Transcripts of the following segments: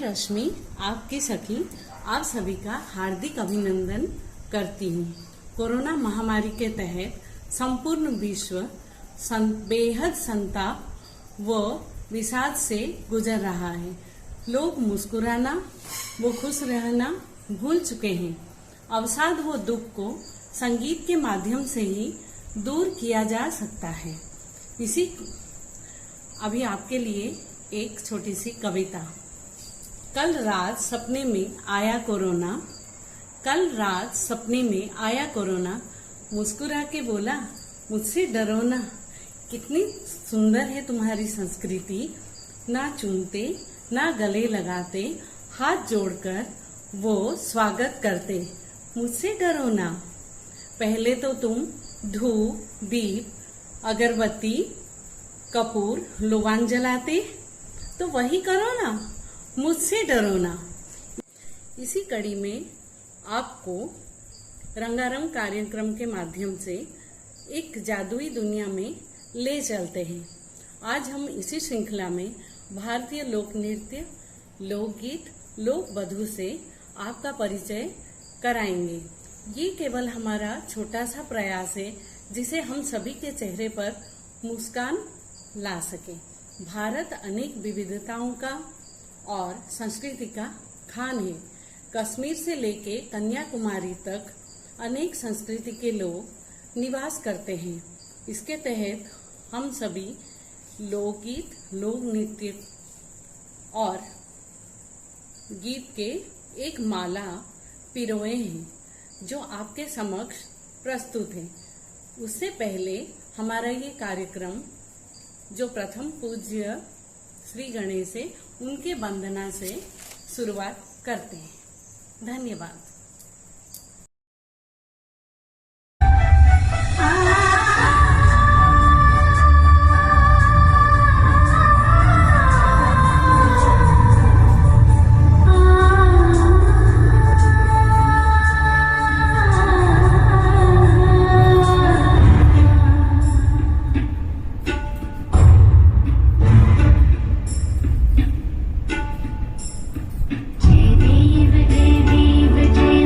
रश्मि, आपकी सखी, आप सभी का हार्दिक अभिनंदन करती हूँ। कोरोना महामारी के तहत संपूर्ण विश्व बेहद संताप व विषाद से गुजर रहा है। लोग मुस्कुराना व खुश रहना भूल चुके हैं। अवसाद व दुख को संगीत के माध्यम से ही दूर किया जा सकता है। अभी आपके लिए एक छोटी सी कविता। कल रात सपने में आया कोरोना, कल रात सपने में आया कोरोना, मुस्कुरा के बोला मुझसे डरो ना। कितनी सुंदर है तुम्हारी संस्कृति, ना चूमते ना गले लगाते, हाथ जोड़कर वो स्वागत करते, मुझसे डरो ना। पहले तो तुम धूप, दीप, अगरबत्ती, कपूर, लोबान जलाते, तो वही करो ना, मुझसे डरो ना। इसी कड़ी में आपको रंगारंग कार्यक्रम के माध्यम से एक जादुई दुनिया में ले चलते हैं। आज हम इसी श्रृंखला में भारतीय लोक नृत्य, लोकगीत, लोक वधू से आपका परिचय कराएंगे। ये केवल हमारा छोटा सा प्रयास है जिसे हम सभी के चेहरे पर मुस्कान ला सके। भारत अनेक विविधताओं का और संस्कृति का खान है। कश्मीर से लेके कन्याकुमारी तक अनेक संस्कृति के लोग निवास करते हैं। इसके तहत हम सभी लोकगीत, लोक नृत्य और गीत के एक माला पिरोए हैं जो आपके समक्ष प्रस्तुत है। उससे पहले हमारा ये कार्यक्रम जो प्रथम पूज्य श्री गणेश है उनके वंदना से शुरुआत करते हैं। धन्यवाद। जय देव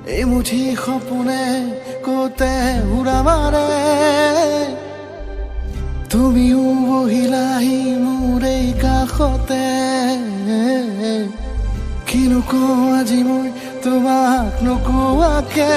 এই মুঠি সপোনে কতে উৰা মাৰে তুমিও বহিলাহি মোৰ এই কাষতে কিনো কওঁ আজি মই তোমাক নোকোৱাকে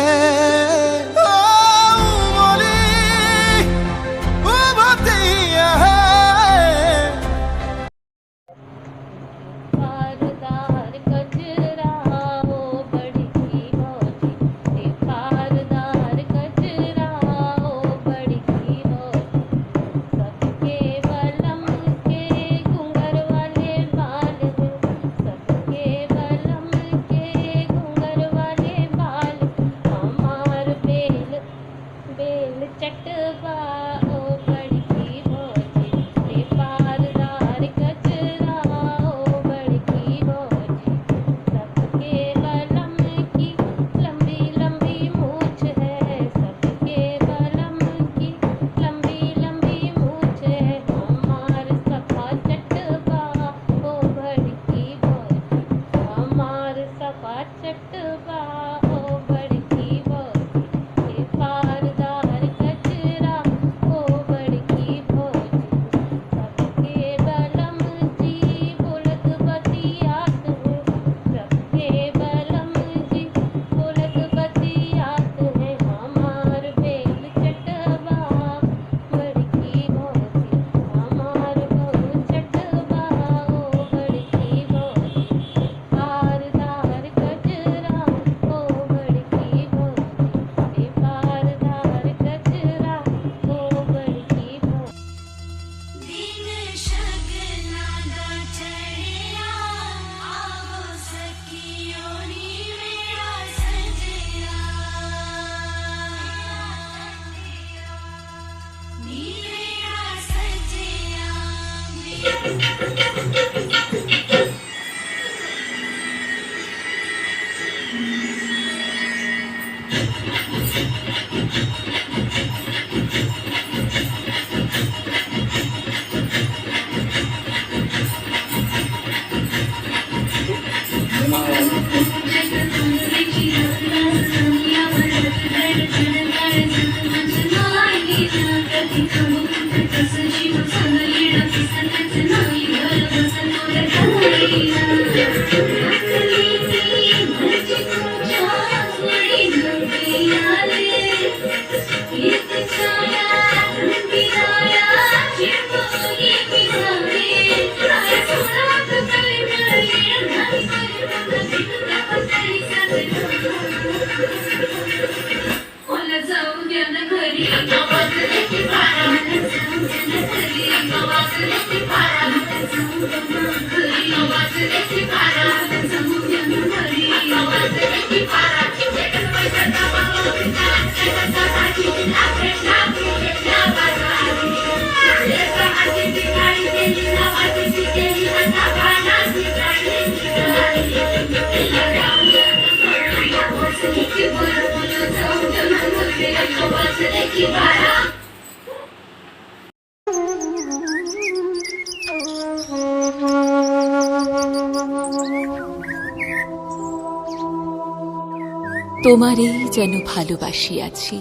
তোমারই যেন ভালোবাসিয়াছি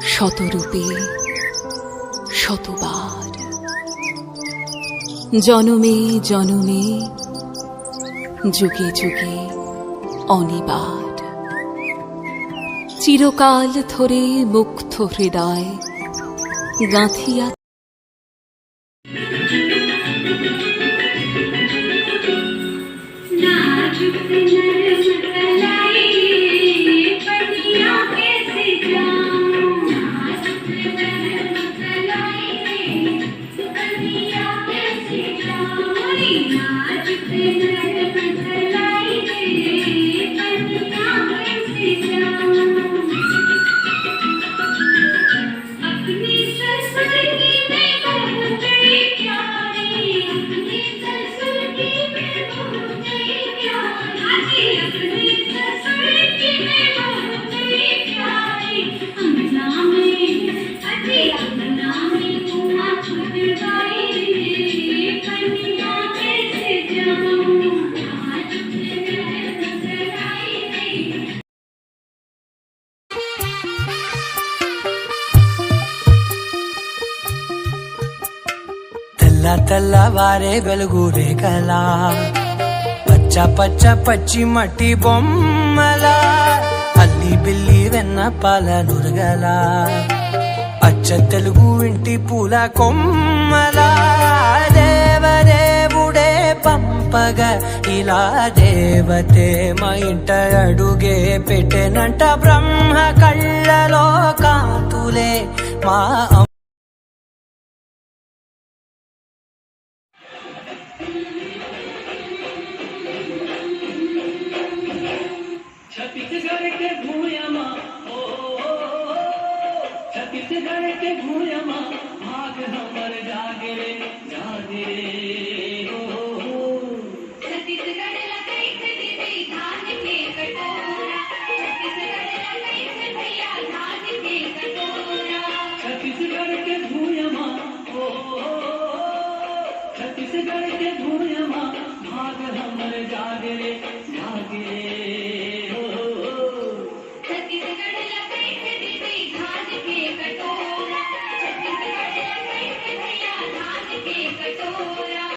শতরূপে শতবার, জনমে জনমে যুগে যুগে অনিবার, চিরকাল ধরে মুগ্ধ হৃদয় গাঁথিয়া I తెల్లవారే వెలుగురే కలా పచ్చ పచ్చ పచ్చి మట్టి బొమ్మల అల్లి బిల్లి వెన్న పాల నురగల అచ్చ తెలుగు ఇంటి పూల కొమ్మల దేవదేవుడే పంపగా ఇలా దేవతే మా ఇంట అడుగే పెట్టెనంట బ్రహ్మ కళ్ళలో కాంతులే మా छत्तीसगढ़ के भूयमा ओ छत्तीसगढ़ के भूयमा भाग हमर जागे रे ओ छत्तीसगढ़ लकई से दीदी धान के कटोरा छत्तीसगढ़ लकई से भैया धान के कटोरा छत्तीसगढ़ के भूयमा ओ छत्तीसगढ़ के भूयमा भाग हमर जागे रे छत्तीसगढ़ लकई से दीदी धान के कटोरा छत्तीसगढ़ लकई से भैया धान के कटोरा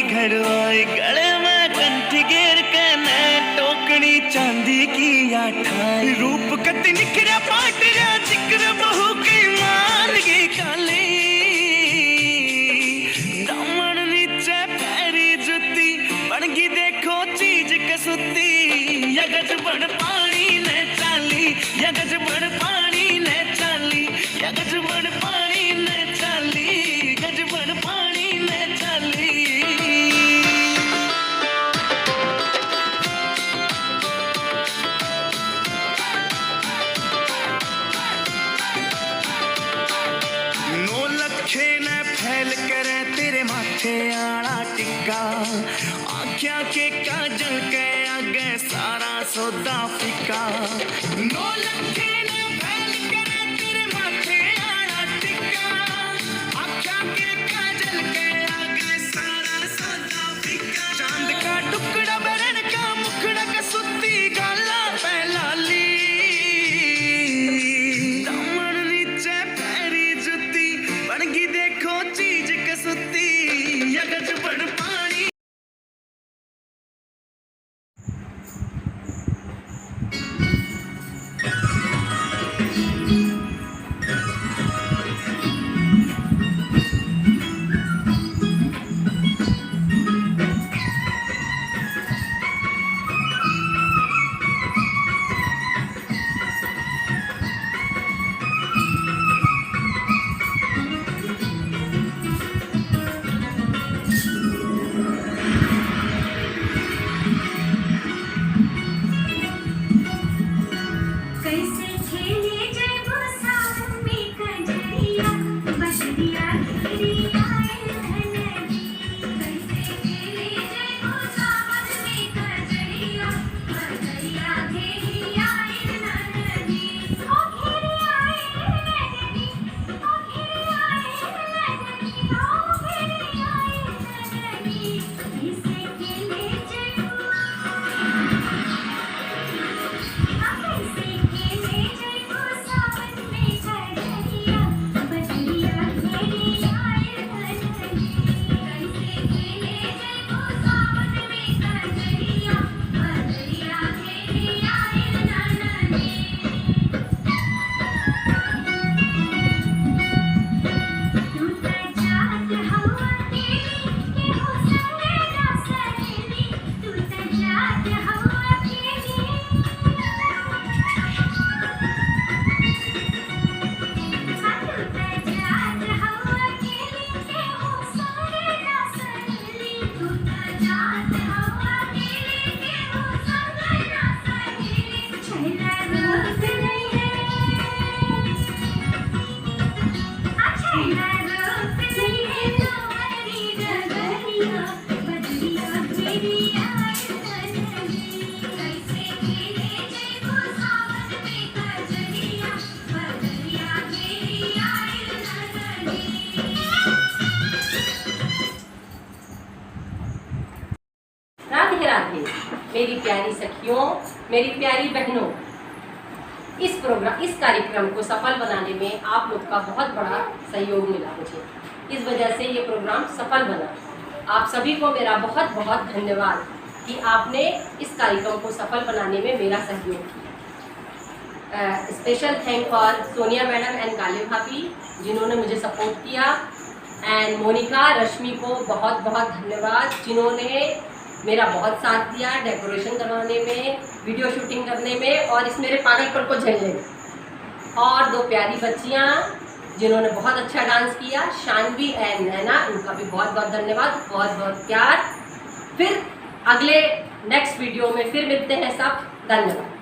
गले में कंठी घेर के ने टोकनी चांदी की आठाई रूप कति निखरा पाट जा जिक्र बहू की मान की काली दामन नीचे पैरी जुती बनगी देखो चीज कसुती यगज बड़ पानी ने चाली यगज बड़ पानी ने चाली यगज बड़ पानी ने चाली गज बड़ पानी ने चाली आख्या के काजल के आगे सारा सौदा फिका नो लखे ने फैल करे तेरे माथे आड़ा टिक्का आख्या के काजल के आगे सारा सौदा फिका चांद का टुकड़ा बरन का मुखड़ा का सुत्ती गाला पहलाली दामन नीचे पैरी जुती बनगी देखो चीज कसुती यगज बड़ पानी कैसे खेले जय वो सावन में कजरिया बजरिया घेरी आए नदी कैसे खेले जय वो सावन में कजरिया बजरिया घेरी आए नदी ओ घेरी आए नदी ओ घेरी आए नदी ओ घेरी आए नदी कैसे खेले जय कैसे खेले जय वो सावन में कजरिया बजरिया घेरी आए नदी कैसे खेले जय वो सावन में कजरिया बजरिया घेरी आए नदी तू जात हवा तेरी के हो संगे ना सहेली तू जात हवा तेरी राधे राधे मेरी प्यारी सखियों, मेरी प्यारी बहनों, इस कार्यक्रम को सफल बनाने में आप लोग का बहुत बड़ा सहयोग मिला मुझे। इस वजह से ये प्रोग्राम सफल बना। आप सभी को मेरा बहुत बहुत धन्यवाद कि आपने इस कार्यक्रम को सफल बनाने में मेरा सहयोग किया। Special thank for Sonia madam and काले भाभी जिन्होंने मुझे सपोर्ट किया, एंड मोनिका रश्मि को बहुत बहुत धन्यवाद जिन्होंने मेरा बहुत साथ दिया डेकोरेशन करवाने में, वीडियो शूटिंग करने में और इस मेरे पागलपन को झेलने में। और दो प्यारी बच्चियाँ जिन्होंने बहुत अच्छा डांस किया, शानवी एंड नैना, उनका भी बहुत बहुत धन्यवाद, बहुत बहुत प्यार। फिर अगले नेक्स्ट वीडियो में फिर मिलते हैं सब। धन्यवाद।